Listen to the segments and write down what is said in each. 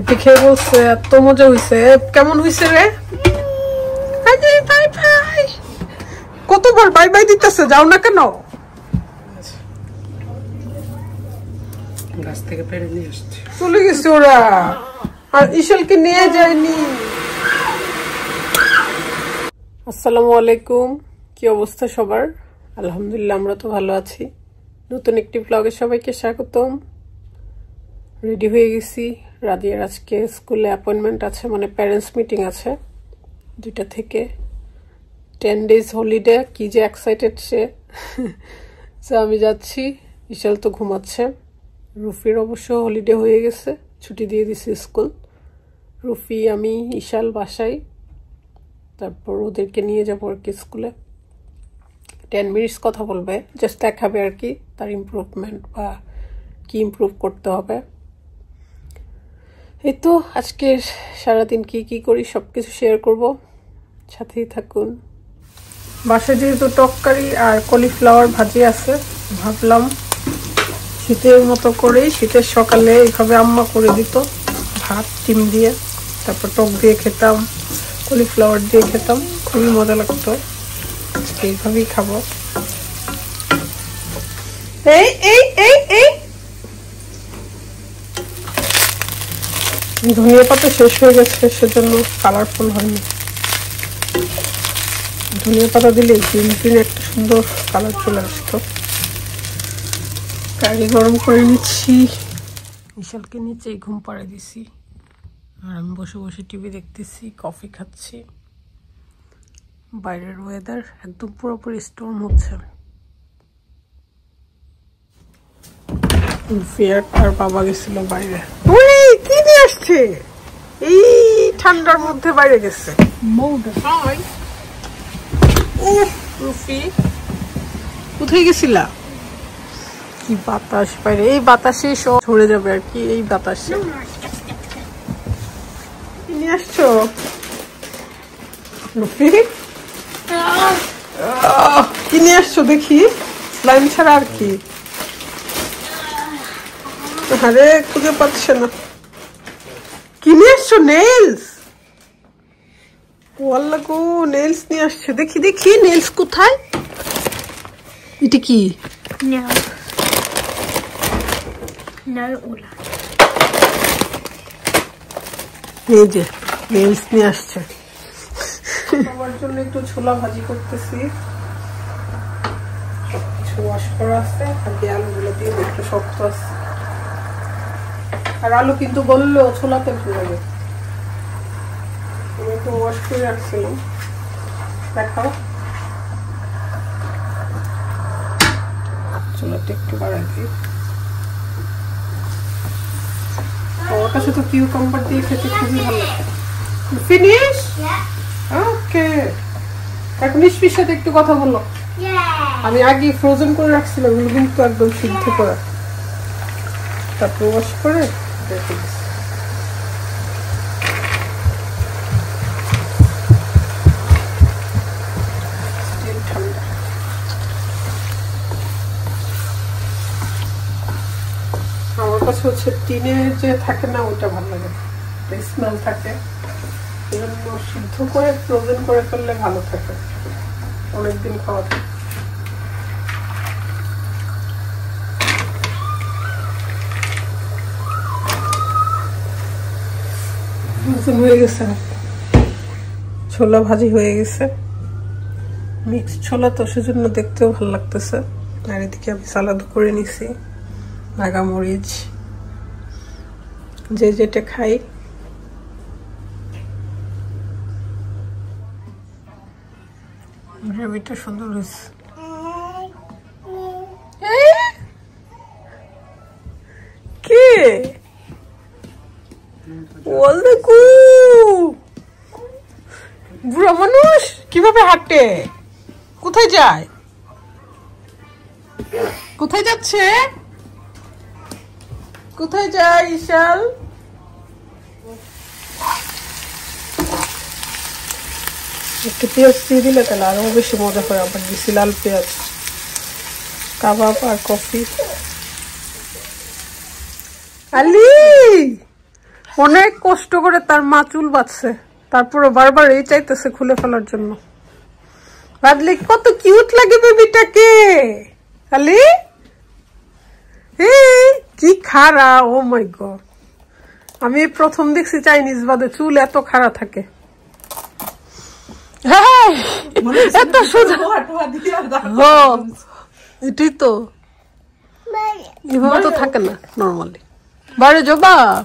এতে খেয়ে বলছে এত মজা হয়েছে। কেমন হয়েছে রে? Bye bye. কতবার বাই বাই দিতেছে, যাও না কেন? গাছ থেকে পেড়ে নিয়ে আসছে, চলে গেছে ওরা, আর ইশালকে নিয়ে যায়নি। আসসালামু আলাইকুম, কি অবস্থা সবার? আলহামদুলিল্লাহ আমরা তো ভালো আছি। নতুন একটি ব্লগে সবাইকে স্বাগতম। রেডি হয়ে গেছি। রাদিয়ার আজকে স্কুলে অ্যাপয়েন্টমেন্ট আছে, মানে প্যারেন্টস মিটিং আছে 2টা থেকে। 10 days হলিডে, কি যে এক্সাইটেড সে। আমি যাচ্ছি, ইশাল তো ঘুমাচ্ছে। রুফির অবশ্য হলিডে হয়ে গেছে, ছুটি দিয়ে দিছে স্কুল। রুফি, আমি, ইশাল বাসায়, তারপর ওদেরকে নিয়ে যাবো আর কি স্কুলে। 10 minutes কথা বলবে, জাস্ট দেখাবে আর কি তার ইমপ্রুভমেন্ট বা কি ইমপ্রুভ করতে হবে। এই তো আজকের সারাদিন কি কি করি সবকিছু শেয়ার করব, সাথেই থাকুন। বাসায় যেহেতু টককারি আর কলিফ্লাওয়ার ভাজি আছে, ভাবলাম শীতের মতো করেই, শীতের সকালে এইভাবে আম্মা করে দিত, ভাত ডিম দিয়ে, তারপর টক দিয়ে খেতাম, কলিফ্লাওয়ার দিয়ে খেতাম, খুবই মজা লাগতো। আজকে এইভাবেই খাবো। এই এই এই এই ধনিয়া পাতা শেষ হয়ে গেছে, সেজন্য কালারফুল হয়নি। ধনিয়া পাতা দিলে গ্রিন গ্রিন একটা সুন্দর কালার চলে আসতো। কারি গরম করে নিচ্ছি, বিশালকে নিচেই ঘুম পাড়ে দিছি, আর আমি বসে বসে টিভি দেখতেছি, কফি খাচ্ছি। বাইরের ওয়েদার একদম পুরোপুরি স্টর্ম হচ্ছে। ফিয়ার আর বাবা গেছিল বাইরে। কি নিয়ে আসছে এই ঠান্ডার মধ্যে? বাইরে গেছে। রুফি, কোথায় গেছিলা? কি বাতাস বাইরে, এই বাতাসে সব ঝরে যাবে আর কি। এই বাতাসে কি নিয়ে আসছো রুফি? কি নিয়ে আসছো দেখি? স্লাইম ছাড়া আর কি? আরে খুঁজে পাচ্ছে না। কি নিয়ে আসছো? নেইলস? ওয়াল্লা গো, নেইলস নিয়ে আসছে। দেখি দেখি নেইলস কোথায়? এটা কি? এই যে নেইলস নিয়ে আসছে। আমার জন্য একটু ছোলা ভাজি করতেছি, সবকিছু ওয়াশ করা আছে, খালি আলুগুলো দিয়ে একটু শক্ত আছে। আর আলু কিন্তু বললেও ছোলাতে ভুল লাগে। আমি তো ওয়াশ করে রাখছিলাম, দেখাও। চুলাটা একটু বাড়াই দিই। ওর কাছে তো কিউকাম্বার দিয়ে খেতে খুবই ভালো লাগে। ফিনিশ? ওকে, এখন নিষ্পির সাথে একটু কথা বলো। আমি আগে ফ্রোজেন করে রাখছিলাম, এগুলো কিন্তু একদম সিদ্ধ করা, তারপর ওয়াশ করে রেখে দিচ্ছি। আমার কাছে হচ্ছে টিনের যে থাকে না, ওটা ভালো লাগে, স্মেল থাকে। এজন্য সিদ্ধ করে ফ্রোজেন করে ফেললে ভালো থাকে, অনেকদিন খাওয়া থাকে। হয়ে গেছে, ছোলা ভাজি হয়ে গেছে, মিক্স ছোলা তো সেজন্য দেখতেও ভালো লাগতেছে। আর এদিকে আমি সালাদ করে নিছি, নাগামরিচ, যে যেটা খাই। গ্রেভিটা সুন্দর হয়েছে। কে বুড়া মানুষ কিভাবে হাঁটে? কোথায় যায়? কোথায় যাচ্ছে? কোথায় যায় ইশাল? একটু পেঁয়াজ দিয়ে দিলে তাহলে আরো বেশি মজা হয়। আবার দিছি লাল পেঁয়াজ। কাবাব আর কফি। আলি অনেক কষ্ট করে তার মা চুল বাঁধছে, তারপরে বারবার এই চাইতেছে খুলে ফেলার জন্য। বাদলে কত কিউট লাগে বেবিটাকে। খালি কি খাড়া, ও মাই গড। আমি প্রথম দেখছি চাইনিজ বাদে চুল এত খাড়া থাকে। এত সোজা, এটাই তো, এভাবে তো থাকে না নর্মালি। বাড়ি যাও বাপ,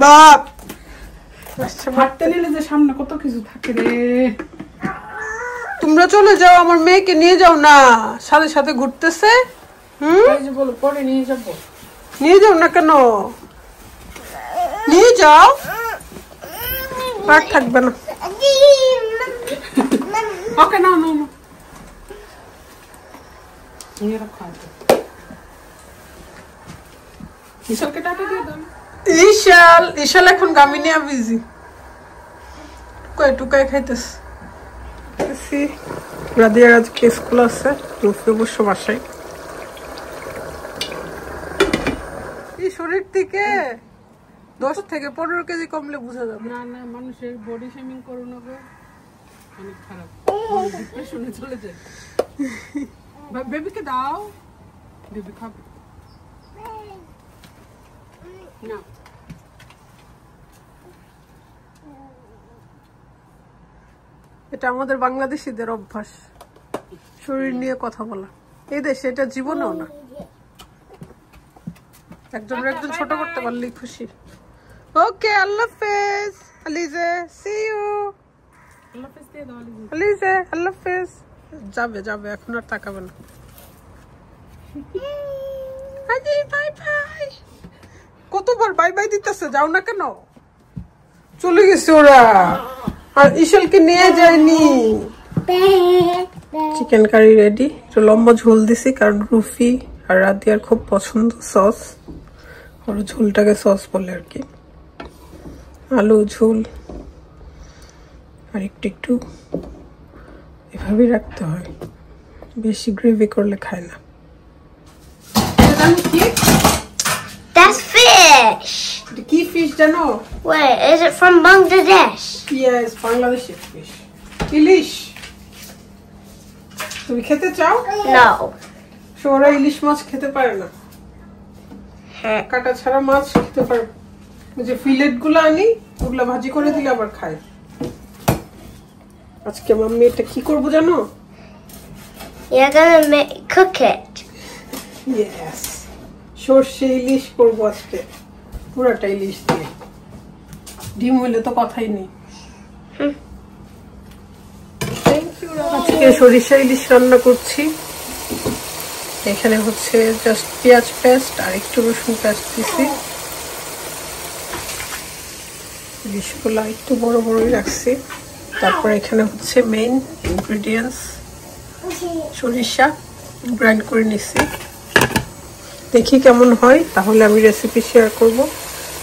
বাপ হাঁটতে নিলে যে সামনে কত কিছু থাকে রে। তোমরা চলে যাও, আমার মেয়েকে নিয়ে যাও না, সাথে সাথে ঘুরতেছে। বলো পরে নিয়ে যাবো। নিয়ে যাও না কেন, নিয়ে যাও, আর থাকবে না। ওকে না না না, নিয়ে রাখো। ইশালকে টাটা দিয়ে দাও। ইশাল এখন গামিনিয়া বিজি, টুকায় খাইতেছে। রাদিয়ার আজকে স্কুল আছে, রুফি অবশ্য বাসায়। এই শরীর থেকে 10 থেকে 15 কেজি কমলে বোঝা যাবে। না না, মানুষের বডি শেমিং করো না গো, অনেক খারাপ, ডিপ্রেশনে চলে যায়। বেবিকে দাও, বেবি খাবে না। এটা আমাদের বাংলাদেশিদের অভ্যাস, শরীর নিয়ে কথা বলা। এই দেশে এটা জীবনেও না, একজনের একজন ছোট করতে পারলেই খুশি। ওকে, আল্লাহ হাফেজ আলিজে, সি ইউ। আল্লাহ হাফেজ দিয়ে দাও আলিজে, আল্লাহ হাফেজ। যাবে যাবে, এখন আর তাকাবে না। আজি বাই বাই, কতবার বাই বাই দিতেছে, যাও না কেন? চলে গেছে ওরা, আর ইশালকে নিয়ে যায়নি। চিকেন কারি রেডি, একটু লম্বা ঝোল দিছি কারণ রুফি আর রাদিয়ার খুব পছন্দ সস, ওর ঝোলটাকে সস বলে আর কি। আলু ঝোল আর একটু একটু এভাবেই রাখতে হয়, বেশি গ্রেভি করলে খায় না। That's fish. কি ফিশ জানো? Wait, is it from Bangladesh? Yes, Bangladeshi fish, ilish. তুমি খেতে চাও? No. ওরা ইলিশ মাছ খেতে পারে না, কাটা ছাড়া মাছ খেতে পারে। যে ফিলেট গুলো আনি ওগুলা ভাজি করে দিলে আবার খায়। আজকে মাম্মি এটা কি করবো জানো? You're gonna cook it. Yes, সর্ষে ইলিশ করবো আজকে, পুরাটা ইলিশ দিয়ে। ডিম হইলে তো কথাই নেই। আজকে সরিষা ইলিশ রান্না করছি। এখানে হচ্ছে জাস্ট পেঁয়াজ পেস্ট আর একটু রসুন পেস্ট দিছি। ইলিশগুলো একটু বড় বড়ই রাখছি। তারপর এখানে হচ্ছে মেইন ইনগ্রেডিয়েন্টস সরিষা গ্রাইন্ড করে নিছি। দেখি কেমন হয়, তাহলে আমি রেসিপি শেয়ার করব,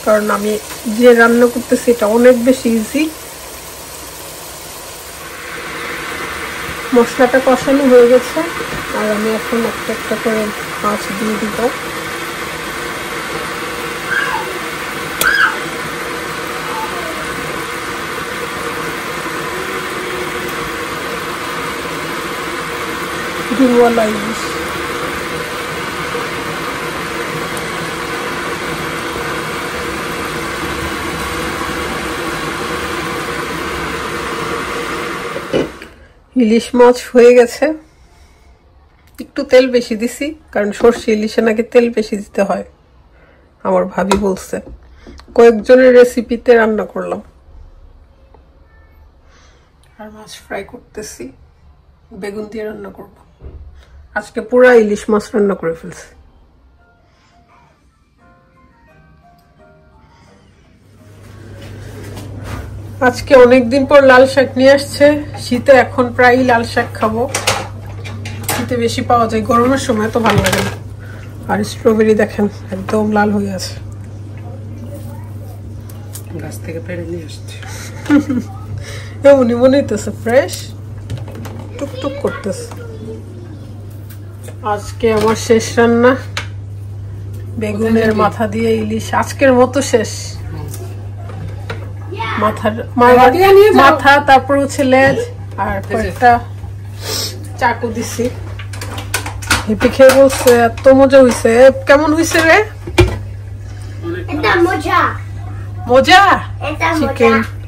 কারণ আমি যে রান্না করতেছি এটা অনেক বেশি ইজি। মশলাটা কষানো হয়ে গেছে, আর আমি এখন একটা একটা করে মাছ দিয়ে দিব। ডিমওয়ালা ইলিশ। ইলিশ মাছ হয়ে গেছে, একটু তেল বেশি দিছি কারণ সর্ষে ইলিশে নাকি তেল বেশি দিতে হয়, আমার ভাবি বলছে। কয়েকজনের রেসিপিতে রান্না করলাম। আর মাছ ফ্রাই করতেছি, বেগুন দিয়ে রান্না করব। আজকে পুরা ইলিশ মাছ রান্না করে ফেলছি। আজকে অনেকদিন পর লাল শাক নিয়ে আসছে, শীতে এখন প্রায় লাল শাক খাবো। শীতে বেশি পাওয়া যায়, গরমের সময় তো ভালো লাগে না। আর স্ট্রবেরি দেখেন একদম লাল হয়ে আছে, গাছ থেকে পেড়ে নিয়ে আসছে। এমনই মনে হইতেছে ফ্রেশ, টুকটুক করতেছে। আজকে আমার শেষ রান্না, বেগুনের মাথা দিয়ে ইলিশ আজকের মতো শেষ। মাথার মাথা তারপর হচ্ছে লেজ আর কয়েকটা চাকু দিছি। হিপি খেয়ে বলছে এত মজা হয়েছে। কেমন হয়েছে রে? এটা মজা। মজা এটা চিকেন মজা।